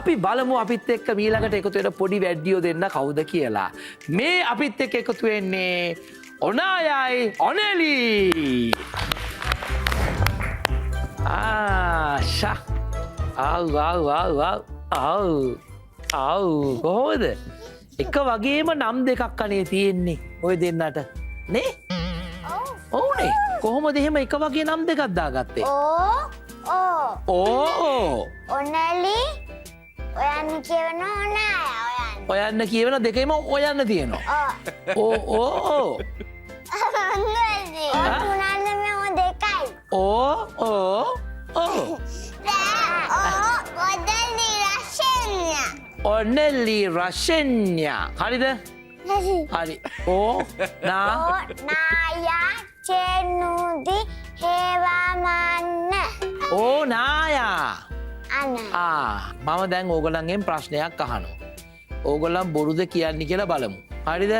අපි බලමු අපිත් එක්ක ඊළඟට එකතු වෙන පොඩි වැඩියෝ දෙන්න කවුද කියලා. මේ අපිත් එක්ක එකතු වෙන්නේ ඔනායයි ඔනෙලි. ආෂා. ආව් කොහොමද? එක වගේම නම් දෙකක් අනේ තියෙන්නේ ඔය දෙන්නට. නේ? ඔව්නේ. කොහොමද එහෙම එක වගේ නම් දෙකක් දාගත්තේ? ඕ ඔනලි ඔයන්න කියවන ඔයන්න කියවන දෙකේම ඔයන්න තියෙනවා. ඕ දෙකයි ඔනෙලි රශෙන්ය. හරිද? හරි. නායා චෙනුදි හේවාමන්න. ඕ නායා. අන්න. මම දැන් ඕගොල්ලන්ගෙන් ප්‍රශ්නයක් අහනවා. ඕගොල්ලන් බොරුද කියන්නේ කියලා බලමු. හරිද?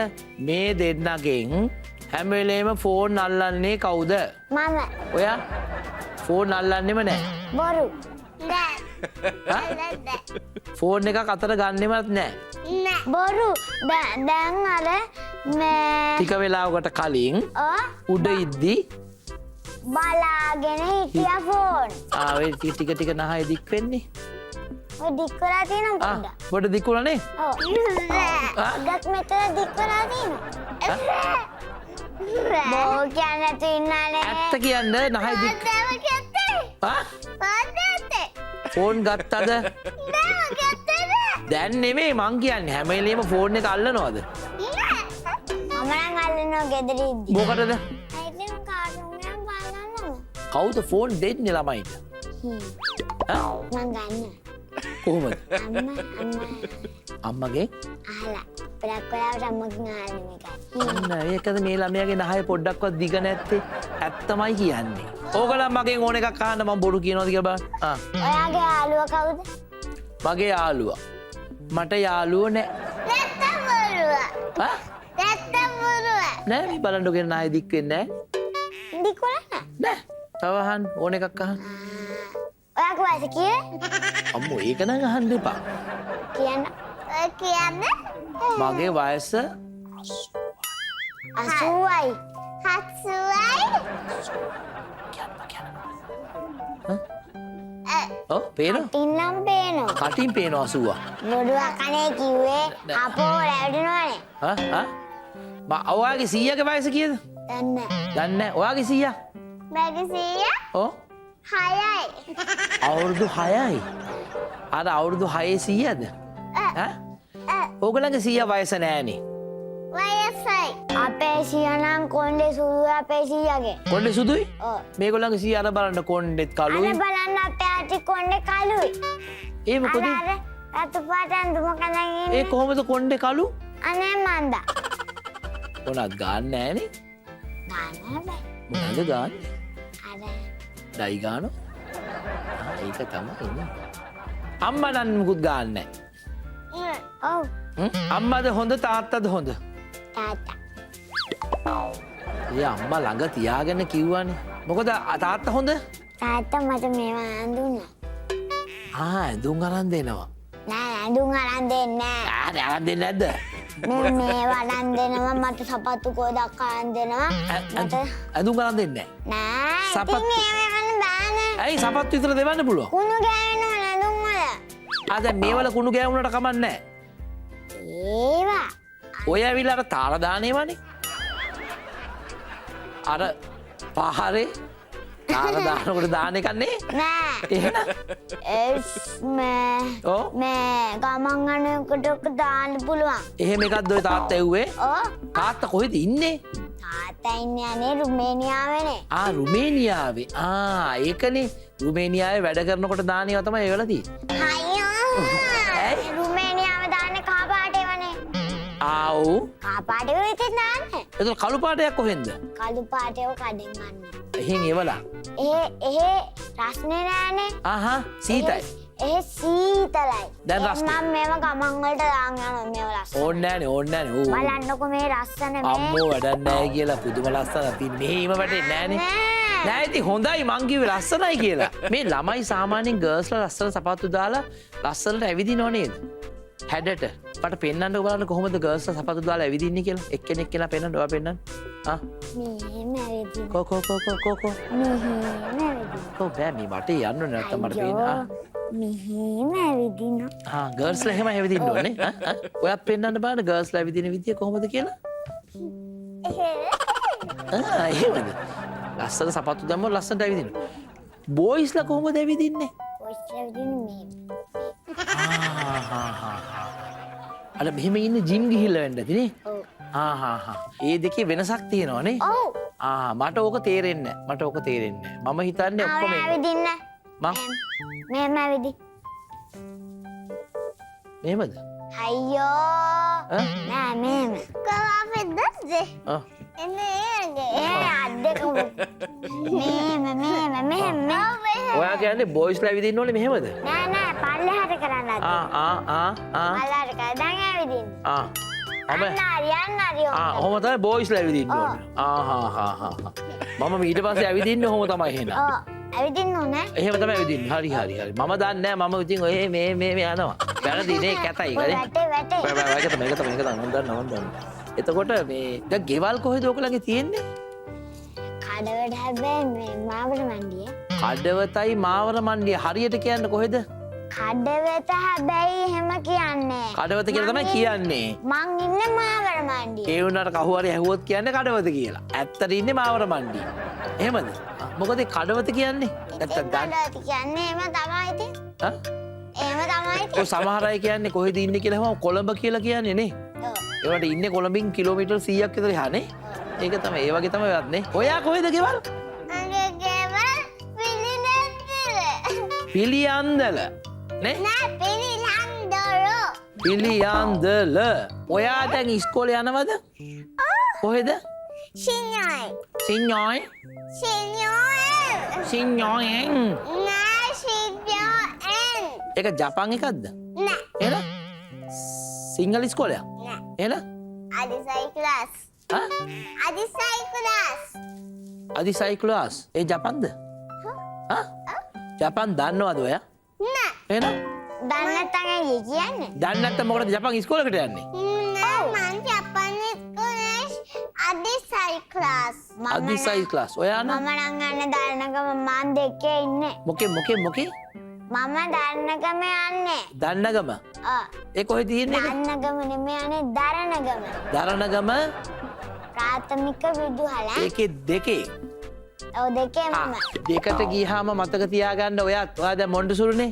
මේ දෙන්නගෙන් හැම වෙලේම ෆෝන් අල්ලන්නේ කවුද? මම. ඔයා ෆෝන් අල්ලන්නෙම නැහැ. බොරු. ෆෝන් එකක් අතට ගන්නෙමත් නැහැ. බොරු. දැන් අර මේ ටික වෙලාවකට කලින් උඩ ඉද්දි බලාගෙන හිටියා ෆෝන්. ඔය ටික නහය දික් වෙන්නේ. ඔය දික් කරලා තියෙනවා පොඩ්ඩක්. පොඩ දික් වුණානේ? ඔව්. ගත් මෙතන දික් කරලා තියෙනවා. බෝ කියන්න තියන්නේ. ඇත්ත කියන්න නහය දික්. ෆෝන් ගත්තද? දැන් නෙමෙයි මං කියන්නේ හැම වෙලේම ෆෝන් එක අල්ලනවද? මම නම් අල්ලනවා ගෙදරින්දි. මොකටද? අයිතින් කාටුන් එකක් බලන්න. කවුද ෆෝන් දෙන්නේ ළමයිට? මං ගන්න. කොහොමද? අම්මා. අම්මගේ? අහලා. පොඩක් වෙලාවට අම්මගෙන් අහන්න මේකයි. අන්න ඒකද මේ ළමයාගේ නහය පොඩ්ඩක්වත් දිග නැත්තේ. ඇත්තමයි කියන්නේ. ඕගොල්ලන් මගෙන් ඕන එකක් අහන්න මම බොරු කියනවාද කියලා බලන්න. ඔයාගේ යාළුවා කවුද? මගේ යාළුවා. මට යාළුවෝ නැහැ. නැත්තම් බොරුවා. නැත්තම් බොරුවා. නෑ මේ බලන්නකෝ නහය දික් වෙන්නේ නැහැ. දික් කරලා නෑ. තව අහන්න ඕන එකක් අහන්න. ඔයාගේ වයස කීයද? අම්මෝ ඒක නම් අහන්න එපා. කියන්න. කියන්නේ? මගේ වයස 80යි. 70යි. ඔව් පේනවා. තින්නම් පේනවා. කටින් පේනවා 80. බොරුවක් කනේ කිව්වේ අපෝ රැවටෙනවනේ. ඔයාගේ 100ගේ වයස කීයද? දන්නේ. දන්නේ නැහැ. ඔයාගේ 100? මගේ 100? ඔව්. 6යි. අවුරුදු 6යි. අර අවුරුදු 6 100ද? ඕගොල්ලන්ගේ 100 වයස නෑනේ. වයසයි. අපේ 100 නම් කොණ්ඩේ සුදු අපේ 100ගේ. කොණ්ඩේ සුදුයි? ඔව්. මේගොල්ලන්ගේ 100 අර බලන්න කොණ්ඩෙත් කළුයි. අර බලන්න අපේ ආච්චි කොණ්ඩේ කළුයි. ඒ මොකද? අර රතු පාට අඳුම කඳන් ඉන්නේ. ඒ කොහොමද කොණ්ඩේ කළු? අනේ මන්දා. මොනවත් ගන්න නෑනේ. ගන්න බෑ. මොනවද ගන්න? අර ඩයි ගානෝ? ඒක තමයි ඉන්නේ. අම්මා නම් මුකුත් ගන්න නෑ. ඔව්. අම්මද හොඳ තාත්තද හොඳ? තාත්තා. ඒ අම්මා ළඟ තියාගෙන කිව්වනේ. මොකද තාත්තා හොඳ? තාත්තා මට මේවා අඳුන්නා. ඇඳුම් අරන් දෙනවා. නෑ අඳුන් අරන් දෙන්නේ නෑ. අරන් දෙන්නේ නැද්ද? මේවා අරන් දෙනවා මට සපත්තු කෝදක් අරන් දෙනවා. මට ඇඳුම් අරන් දෙන්නේ නෑ. සපත්තු. ඉතින් මේවා ගන්න බෑනේ. ඇයි සපත්තු විතර දෙවන්න පුළුවන්? කුණු ගෑවෙනවා ඇඳුම් වල. දැන් මේවල කුණු ගෑවුනට කමක් නැහැ. ඒවා ඔය ඇවිල්ලා අර තාල දානේවනේ. අර පහරේ තාල දානකොට දාන එකක් නේ? නෑ. එහෙනම් ඔව් මේ ගමන් යනකොට දාන්න පුළුවන්. එහෙම එකක්ද ඔය තාත්තා ඇව්වේ? ඔව්. තාත්තා කොහෙද ඉන්නේ? තාත්තා ඉන්නේ අනේ රුමේනියාවේනේ. රුමේනියාවේ. ඒකනේ රුමේනියාවේ වැඩ කරනකොට දාන ඒවා තමයි ඒවල තියෙන්නේ. අයියෝ. රුමේනියාවේ දාන්නේ කහ පාටේවනේ. ආව්. කහ පාටේ විතර දාන්නේ. ඒක කළු පාටයක් කොහෙන්ද? කළු පාටේව කඩෙන් ගන්න. එහෙන් ඒවලා. එහෙ රස්නේ නෑනේ. සීතයි. එහෙ සීතලයි. දැන් රස්නේ. මම මේව ගමන් වලට දාන් යනවා මේව ලස්සන. ඕන්නේ නෑනේ. බලන්නකො මේ රස්සන මේ. අම්මෝ වැඩක් නෑ කියලා පුදුම ලස්සනක් තියෙන. මෙහෙම වැටෙන්නේ නෑනේ. නෑ ඉතින් හොඳයි මං කිව්වේ ලස්සනයි කියලා. මේ ළමයි සාමාන්‍යයෙන් ගර්ල්ස්ලා ලස්සන සපත්තු දාලා ලස්සනට ඇවිදිනව නේද? හැඩට. මට පෙන්වන්න බලන්න කොහොමද ගර්ල්ස්ලා සපත්තු දාලා ඇවිදින්නේ කියලා. එක්කෙනෙක් කියලා පෙන්වන්න ඔයා පෙන්වන්න. ආ. මෙහෙම ඇවිදින. කෝ. මෙහෙම ඇවිදින. කො බෑ මේ වටේ යන්න ඕනේ නැත්තම් මට පේනවා. මෙහෙම ඇවිදින. ගර්ල්ස්ලා එහෙම ඇවිදින්න ඕනේ. ඔයත් පෙන්වන්න බලන්න ගර්ල්ස්ලා ඇවිදින විදිය කොහොමද කියලා. එහෙමද? ලස්සන සපත්තු දැම්මොත් ලස්සනට ඇවිදින්න. බෝයිස්ලා කොහොමද ඇවිදින්නේ? ඔච්චර ඇවිදින මෙහෙම. අර මෙහෙම ඉන්න ජිම් ගිහිල්ලා වෙන්න ඇතිනේ. ඔව්. ඒ දෙකේ වෙනසක් තියෙනවනේ. ඔව්. මට ඕක තේරෙන්නේ නැහැ. මට ඕක තේරෙන්නේ නැහැ. මම හිතන්නේ ඔක්කොම ඇවිදින්න. මං මෙහෙම ඇවිදි. මෙහෙමද? අයියෝ. නෑ මෙහෙම. කොහොමද? මෙහෙම. ඔයා කියන්නේ බෝයිස්ලා ඇවිදින්න ඕනේ මෙහෙමද? නෑ පල්ලෙහාට කරන්න අද. පල්ලෙහාට කරලා දැන් ඇවිදින්න. යන්න හරි. ඔහොම තමයි බෝයිස්ලා ඇවිදින්න ඕනේ. මම ඊට පස්සේ ඇවිදින්නේ ඔහොම තමයි එහෙනම්. ඇවිදින්න ඕනේ. එහෙම තමයි ඇවිදින්නේ. හරි. මම දන්නේ නැහැ. මම ඉතින් ඔය මේ යනවා. වැරදි නේ කැතයි ගලේ. වැටේ. මේක තමයි මම දන්නවා. එතකොට මේ දැන් ගෙවල් කොහෙද ඔයගලගේ තියෙන්නේ? කඩවට හැබැයි මේ මාවර මණ්ඩිය. කඩවතයි මාවර මණ්ඩිය හරියට කියන්න කොහෙද? කඩවත හැබැයි එහෙම කියන්නේ. කඩවත කියලා තමයි කියන්නේ. මං ඉන්නේ මාවර මණ්ඩිය. ඒ වුණාට කහු හරි ඇහුවොත් කියන්නේ කඩවත කියලා. ඇත්තට ඉන්නේ මාවර මණ්ඩිය. එහෙමද? මොකද කඩවත කියන්නේ? නැත්තම් කඩවත කියන්නේ එහෙම තමයි ඉතින්. එහෙම තමයි ඉතින්. ඔය සමහර අය කියන්නේ කොහෙද ඉන්නේ කියලා හැම කොළඹ කියලා කියන්නේ නේ. ඒවට ඉන්නේ කොළඹින් කිලෝමීටර් 100ක් විතර එහා නේ. ඒක තමයි ඒ වගේ තමයි වෙත් නේ. ඔයා කොහෙද ගෙවල්? මගේ ගෙවල් පිළියන්දල. පිළියන්දල. නේ? නෑ පිළියන්දල. පිළියන්දල. ඔයා දැන් ඉස්කෝලේ යනවද? කොහෙද? සිඤ්ඤොයි. සිඤ්ඤොයි. සිඤ්ඤොයෙන්. නෑ සිඤ්ඤොයෙන්. ඒක ජපන් එකක්ද? නෑ. එහෙනම් සිංහල ඉස්කෝලයක්? නෑ. එහෙනම් අදිසයි ක්ලාස්. අදිසයි ක්ලාස්. අදිසයි ක්ලාස්. ඒ ජපන්ද? ජපන් දන්නවද ඔයා? නෑ. එහෙනම් දන්නේ නැත්නම් ඇයි කියන්නේ? දන්නේ නැත්නම් මොකටද ජපන් ඉස්කෝලේකට යන්නේ? නෑ මං ජපන් ඉස්කෝලේ අදිසයි ක්ලාස්. අදිසයි ක්ලාස්. ඔයා නම් මම නම් යන්නේ දරණගම මං දෙකේ ඉන්නේ. මොකේ? මම දරණගම යන්නේ. දන්නගම. ඒ කොහෙද තියෙන්නේ? දරණගම නෙමෙයි යන්නේ දරණගම. දරණගම ප්‍රාථමික විදුහල. ඒකේ දෙකේ. ඔව් දෙකේම. දෙකට ගියාම මතක තියාගන්න ඔයා දැන් මොන්ඩසුරුනේ.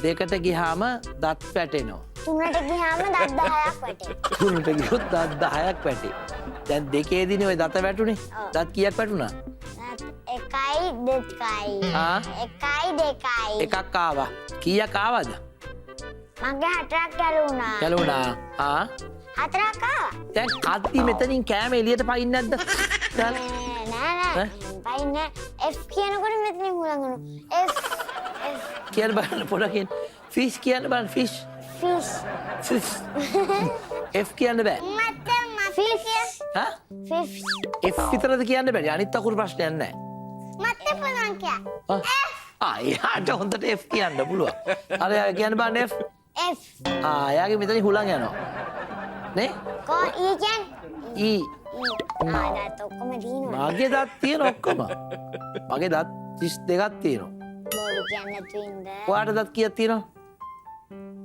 දෙකට ගියාම දත් වැටෙනවා. තුනට ගියාම දත් 10ක් වැටේ. තුනට ගියොත් දත් 10ක් වැටේ. දැන් දෙකේදීනේ ඔය දත වැටුනේ. දත් කීයක් වැටුණා? එකයි දෙකයි. එකයි දෙකයි. එකක් ආවා. කීයක් ආවද? මගේ 4ක් ගැලුණා. ගැලුණා. 4ක් ආවා. දැන් කද්දි මෙතනින් කෑම එළියට පයින් නැද්ද? නෑ. පයින්නේ F කියනකොට මෙතනින් හුලඟනවා. F කියන්න බලන්න පොඩකින්. ෆිෂ් කියන්න බලන්න ෆිෂ්. F කියන්න බෑ. ෆිෂ්. ෆිෂ්. F විතරද කියන්න බැරි. අනිත් අකුරු ප්‍රශ්නයක් නැහැ. මට පුළුවන් කියන්න. එයාට හොඳට F කියන්න පුළුවන්. අර එයා කියන්න බලන්න F. F. එයාගේ මෙතනින් හුලං යනවා. නේ? කො E කියන්නේ? E. දත් ඔක්කොම තියෙනවා. මගේ දත් තියෙන ඔක්කොම. මගේ දත් 32ක් තියෙනවා. බෝලු කියන්න නැතුව ඉන්න. ඔයාට දත් කීයක් තියෙනවා?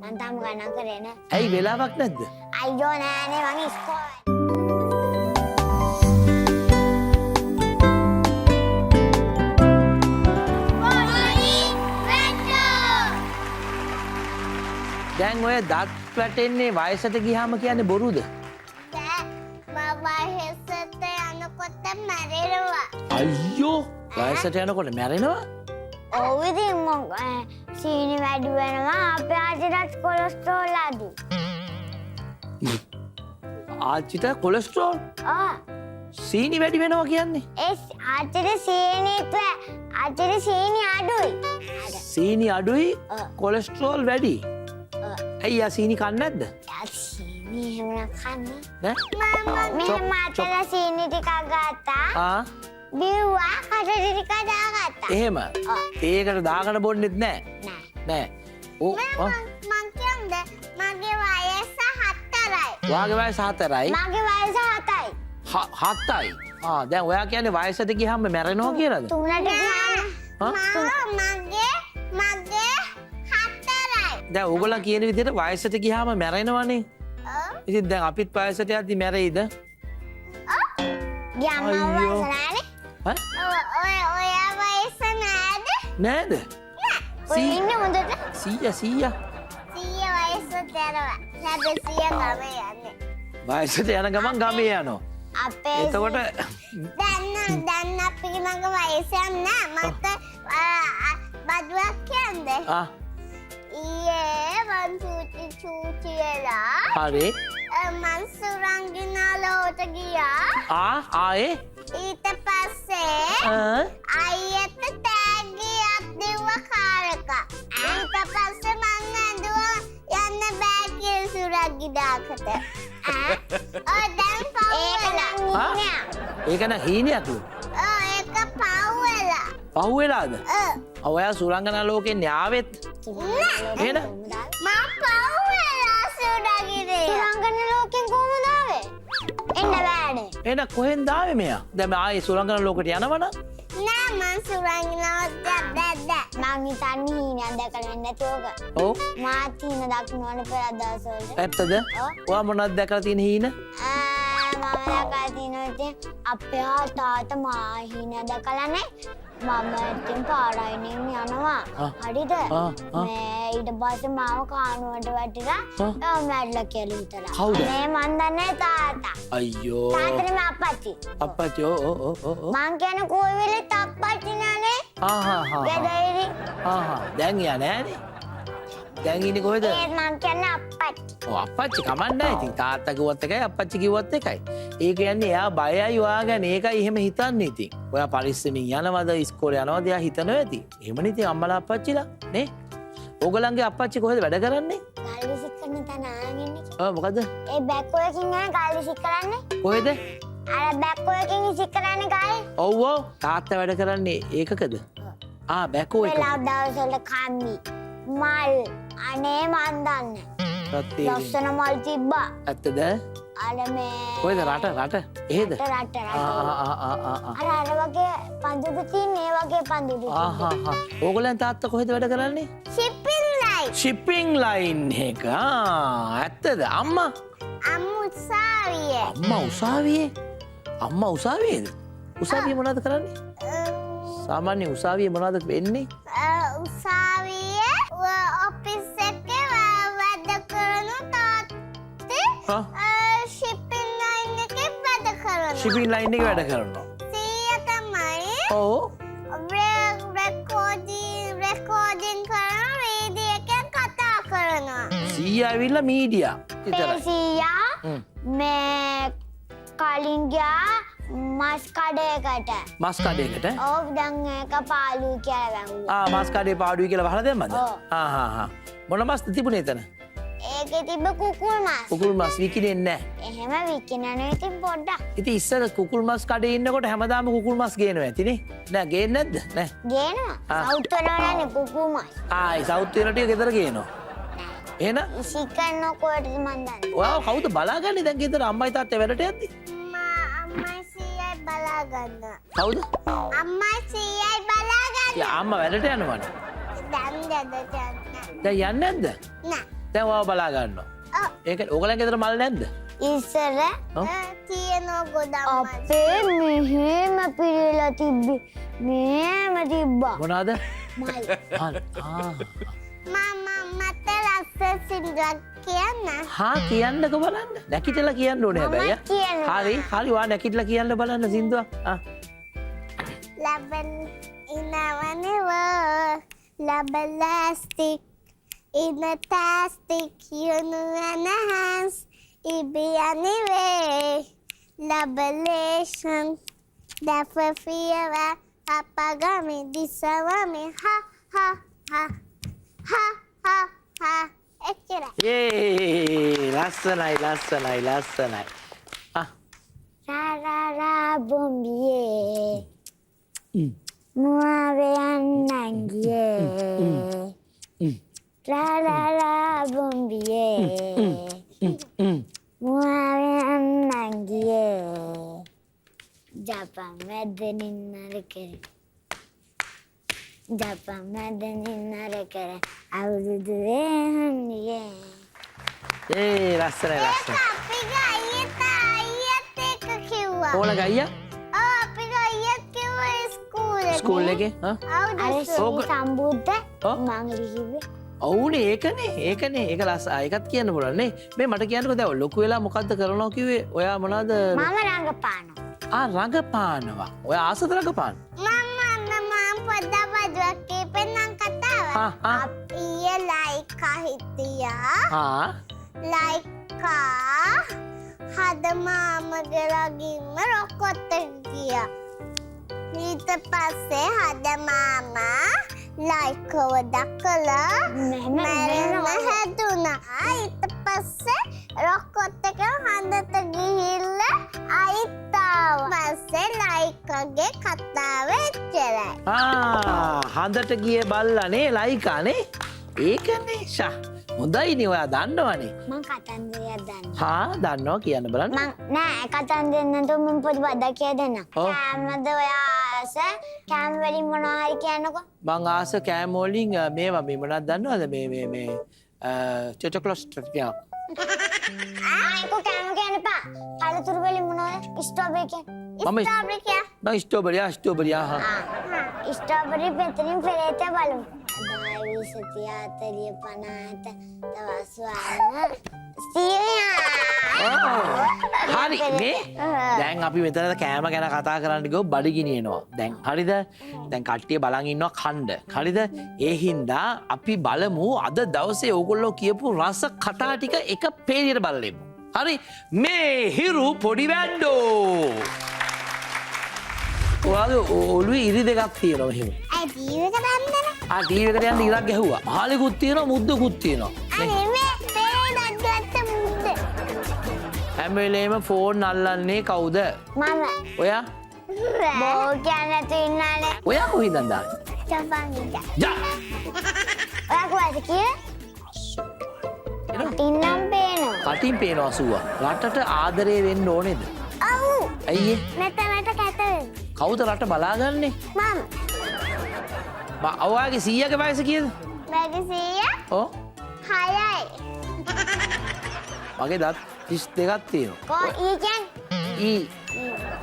මං තාම ගණන් කරේ නෑ. ඇයි වෙලාවක් නැද්ද? අයියෝ නෑනේ මං ඉස්කෝලේ. දැන් ඔය දත් වැටෙන්නේ වයසට ගියාම කියන්නේ බොරුද? මම වයසට යනකොට මැරෙනවා. අයියෝ වයසට යනකොට මැරෙනවා? ඔව් ඉතින් සීනි වැඩි වෙනවා අපේ ආච්චිට කොලෙස්ටරෝල් අඩු. ආච්චිට කොලෙස්ටරෝල්? සීනි වැඩි වෙනවා කියන්නේ? ආච්චිට සීනි අඩුයි. සීනි අඩුයි කොලෙස්ටරෝල් වැඩි. ඇයි යා සීනි කන්නේ නැද්ද? සීනි එහෙම කන්නේ නෑ? මම අතට සීනි ටිකක් ගත්තා. බිව්වා කටට ටික දාගත්තා. එහෙම. ඒකට දාගෙන බොන්නෙත් නෑ. නෑ. නෑ. මං කියන්නේ මගේ වයස 4යි. වාගේ වයස 4යි. මගේ වයස 7යි. 7යි. දැන් ඔයා කියන්නේ වයසට ගියහම මැරෙනවා කියලාද? 3ට ගියාම මගේ 4යි. දැන් ඕගොල්ලෝ කියන විදිහට වයසට ගියාම මැරෙනවනේ. ඉතින් දැන් අපිත් වයසට යද්දි මැරෙයිද? ගියාම වයස නෑනේ. ඔයා වයස නෑද? නෑද? ඔය ඉන්නේ හොඳට. 100 වයස දරවා. හැබැයි 100 ගමේ යන්නේ. වයසට යන ගමන් ගමේ යනවා. අපේ එතකොට දැන් අපි මගේ වයස නෑ. මට බඩුවක් කියන්නේ. ඊයේ මං චූටි වෙලා හරි. මං සුරංගිනාලෝට ගියා. ආයේ ඊට පස්සේ අයියට තෑග්ගියක් දෙව්වා කාර් එක. ඊට පස්සේ මං ඇඬුවා යන්න බෑ කියලා සුරංගිනාකට. දැන් ඒක නම් හීනයක්ලු. ඒක පව්වෙලා. පහුවෙලාද? ඔයා සුරංගනා ලෝකෙන් යාවෙත්? එහෙනම් මම පව්වෙලා සුරංගිනේ. සුරංගනා ලෝකෙන් කොහොමද ආවේ? එන්න බෑනේ. එහෙනම් කොහෙන්ද ආවේ මෙයා? දැන් ආයේ සුරංගනා ලෝකෙට යනවනම්? නෑ මං සුරංගනාවට දැද්දා. මං හිතන්නේ හීනයක් දැකලා නැතුවක. ඔව්. මාත් හීන දක්නවනේ පෙර දවස්වල. ඇත්තද? ඔයා මොනවද දැකලා තියෙන හීන? මම දැකලා තියෙනවා ඉතින් අපේ තාත්තා මා හීන දැකලා නේ. මම ඉතින් පාරයින් යනවා. හරිද? මේ ඊට පස්සේ මාව කානුවට වැටිලා මැරිලා කියලා හිතලා. කවුද? මේ මන් දන්නේ තාත්තා. අයියෝ. තාත්තනේ මා අප්පච්චි. අප්පච්චි ඔව්. මං කියන කොයි වෙලෙත් අප්පච්චි නනේ. ගෙදරේ. දැන් යා නෑනේ. දැන් ඉන්නේ කොහෙද? ඒත් මං කියන්නේ අප්පච්චි. අප්පච්චි කමන්නේ. ඉතින් තාත්තා කිව්වත් එකයි අප්පච්චි කිව්වත් එකයි. ඒ කියන්නේ එයා බයයි ඔයා ගැන. ඒකයි එහෙම හිතන්නේ ඉතින්. ඔයා පරිස්සමින් යනවද ඉස්කෝලේ යනවද එයා හිතනවා ඇති. එහෙමනේ ඉතින් අම්මලා අප්පච්චිලා නේ. ඕගලන්ගේ අප්පච්චි කොහෙද වැඩ කරන්නේ? ගල් විසික් කරන තැන ආගෙන. මොකද? ඒ බැක්කෝ එකකින් යන ගල් විසික් කරන්නේ. කොහෙද? අර බැක්කෝ එකකින් විසික් කරන්නේ ගල්. ඔව් තාත්තා වැඩ කරන්නේ ඒකකද? බැකෝ එක. වෙලා දවසවල කම්මි. මල් අනේ මන් දන්නේ. ලස්සන මල් තිබ්බා. ඇත්තද? අර මේ කොහෙද රට? එහෙද? රට. අර වගේ පඳුරු තියෙන ඒ වගේ පඳුරු. ඕගොල්ලන් තාත්තා කොහෙද වැඩ කරන්නේ? Shipping line. ෂිපින් ලයින් එක. ඇත්තද? අම්මා උසාවියේ. අම්මා උසාවියේද? උසාවියේ මොනවද කරන්නේ? සාමාන්‍ය උසාවියේ මොනවද වෙන්නේ? උසාවියේ ඔෆිස් එකේ වැඩ කරන තාත්තේ ෂිපින් ලයින් එකේ වැඩ කරනවා. ෂිපින් ලයින් එකේ වැඩ කරනවා. සීයා තමයි. ඔව්. රෙකෝඩින් කරන වීඩියෝ එකෙන් කතා කරනවා. සීයා ඇවිල්ලා මීඩියා විතරයි. සීයා මේ කලින් ගියා මස් කඩේකට. මස් කඩේකට? ඔව් දැන් ඒක පාළුයි කියලා වැහුවා. මස් කඩේ පාඩුයි කියලා වහලා දැම්මද? මොන මස්ද තිබුණේ එතන? ඒකේ තිබ්බ කුකුල් මස්. කුකුල් මස් විකිනෙන්නේ නැහැ. එහෙම විකිනනේ ඉතින් පොඩ්ඩක්. ඉතින් ඉස්සර කුකුල් මස් කඩේ ඉන්නකොට හැමදාම කුකුල් මස් ගේනවා ඇතිනේ. නෑ ගේන්නේ නැද්ද? නෑ. ගේනවා. සවුත් වල නෑනේ කුකුල් මස්. ඒ සවුත් වල ටික ගෙදර ගේනවා. එහෙනම් ඉසිකන්න කොහෙද මන් දන්නේ. ඔයාව කවුද බලාගන්නේ දැන් ගෙදර අම්මයි තාත්තයි වැඩට යද්දි? අම්මයි සීයයි බලාගන්න. කවුද? අම්මයි සීයයි බලාගන්න. අම්මා වැඩට යනවනේ. දැන් යන්නේ නැද්ද? නෑ. දැන් ඔයාව බලා ගන්නවා. ඒක ඕගලන් ගෙදර මල් නැද්ද? ඉස්සර තියෙන ගොඩක් අපේ මෙහෙම පිරෙලා තිබ්බේ. මෙහෙම තිබ්බා. මොනවාද? මල්. මල්. මට ලස්සන සින්දුවක් කියන්න. කියන්නක බලන්න. නැකිටලා කියන්න ඕනේ හැබැයි. හරි ඔයා නැකිටලා කියන්න බලන්න සින්දුවක්. ලබන් ඉනවනේ ලබලාස්ටික් in a tastic enhance ibi anyway labelation dafa fiera apagami disawami ha එච්චරයි. ලස්සනයි. රාරා බොම්බියේ මුවවෙයන්නන් ගියේ රාරාරා බොම්බියේ මුවවෙයන්නන් ගියේ ජපන් වැදනින් නර කෙරේ ජපන් වැදනින් නර කෙරේ අවුරුදු වේහන්නියේ ලස්සනයි ලස්සනයි. අපිට අයියත් එක්ක කිව්වා. ඕන ගයියා? අපිට අයියත් කිව්වා ස්කූලේ. ස්කූල් එකේ? අර සම්බුද්ධ මං කිව්වේ. ඔවුනේ ඒකනේ ඒක ඒකත් කියන්න පුළුවන් නේ. මේ මට කියන්නකෝ දැන් ලොකු වෙලා මොකද්ද කරනවා කිව්වේ? ඔයා මොනවද? මම රංගපානවා. රංගපානවා. ඔයා ආසද රංගපාන? මම පොඩ්ඩක් කීපෙන්නම් කතාව. අපිය ලයිකා හිටියා. ලයිකා හද මාමගලගින්ම රොකොත්තෙන් ගියා. ඊට පස්සේ හද මාමා ලයිකව දැකලා මැරෙන්න හැදුනා. ඊට පස්සේ රොකොත් එක හඳට ගිහිල්ලා ආයිත් ආවා. පස්සේ ලයිකාගේ කතාව එච්චරයි. හඳට ගිය බල්ලානේ ලයිකානේ. ඒකනේ ෂා. හොඳයිනේ ඔයා දන්නවනේ. මං කතන්දරයක් දන්නවා. දන්නවා කියන්න බලන්න. මං නෑ කතන්දර නැතුව මම පොඩි බඩක් කියලා දෙන්නම්. කෑමද ඔයා ආස කෑම වලින් මොනවා හරි කියන්නකෝ. මං ආස කෑම වලින් මේවා මේ මොනවද දන්නවද මේ චොකොලට් ටික. ඒක කෑම කියන්න එපා. පළතුරු වලින් මොනවද? ස්ට්‍රෝබෙරි කියන්නේ. ස්ට්‍රෝබෙරි. ස්ට්‍රෝබෙරි පෙතරින් පෙරේත බලමු. 20 30 50 දවස් වල හරි නේ දැන් අපි මෙතන කෑම ගැන කතා කරන්න ගියොත් බඩගිනිනවා. දැන් හරිද? දැන් කට්ටිය බලන් ඉන්නවා කණ්ඩ. හරිද? ඒ හින්දා අපි බලමු අද දවසේ ඕගොල්ලෝ කියපු රස කතා ටික එක පේලියට බලලෙමු. හරි? මේ හිරු පොඩි වැන්ඩෝ. ඔයාගේ ඔළුවේ ඉරි දෙකක් තියෙනවා මෙහෙම. ටීවී එක බැන්දනේ. ටීවී එකට යන්න ඉරක් ගැහුවා. මහලෙකුත් තියෙනවා මුද්දකුත් තියෙනවා. හැම වෙලේම ෆෝන් අල්ලන්නේ කවුද? මම. ඔයා? බෝ කියන්නේ තින්නනේ. ඔයා කොහෙන්ද දාන්නේ? ජපන් ගියා. ජා. ඔයා කොහෙද කියේ? තින්නම් පේනවා. කටින් පේනවා සුවා. රටට ආදරේ වෙන්න ඕනේද? ඔව්. ඇයි මෙතනට කැත වෙන්නේ. කවුද රට බලාගන්නේ? මම. ඔයාගේ 100ගේ වයස කීයද? මගේ 100? ඔව්. 6යි. මගේ දත් 32ක් තියෙනවා. කො ඊ කියන්නේ? ඊ.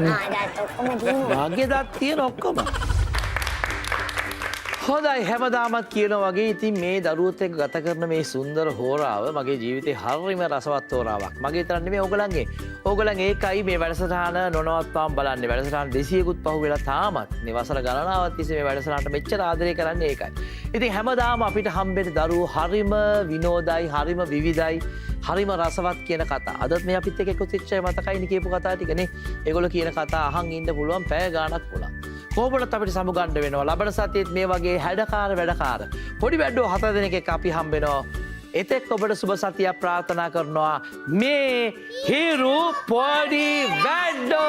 දත් ඔක්කොම තියෙනවා. මගේ දත් තියෙන ඔක්කොම. හොඳයි හැමදාමත් කියනවා වගේ ඉතින් මේ දරුවොත් එක්ක ගත කරන මේ සුන්දර හෝරාව මගේ ජීවිතේ හරිම රසවත් හෝරාවක්. මගේ තරම් නෙමෙයි ඕගලන්ගේ. ඕගලන් ඒකයි මේ වැඩසටහන නොනවත්වාම බලන්නේ. වැඩසටහන 200කුත් පහු වෙලා තාමත් මේ වසර ගණනාවක් තිස්සේ මේ වැඩසටහනට මෙච්චර ආදරය කරන්නේ ඒකයි. ඉතින් හැමදාම අපිට හම්බෙන දරුවෝ හරිම විනෝදයි, හරිම විවිධයි, හරිම රසවත් කියන කතා. අදත් මේ අපිත් එක්ක එකතු වෙච්ච මතකයිනේ කියපු කතා ටිකනේ. ඒගොල්ලෝ කියන කතා අහන් ඉන්න පුළුවන් පැය ගාණක් පුළා. කොහොමද අපිට සමුගන්න වෙනවා. ලබන සතියේත් මේ වගේ හැඩකාර වැඩකාර පොඩි වැඩෝ 7 දෙනෙක් එක්ක අපි හම්බ වෙනවා. එතෙක් ඔබට සුබ සතියක් ප්‍රාර්ථනා කරනවා. මේ හිරු පොඩි වැඩෝ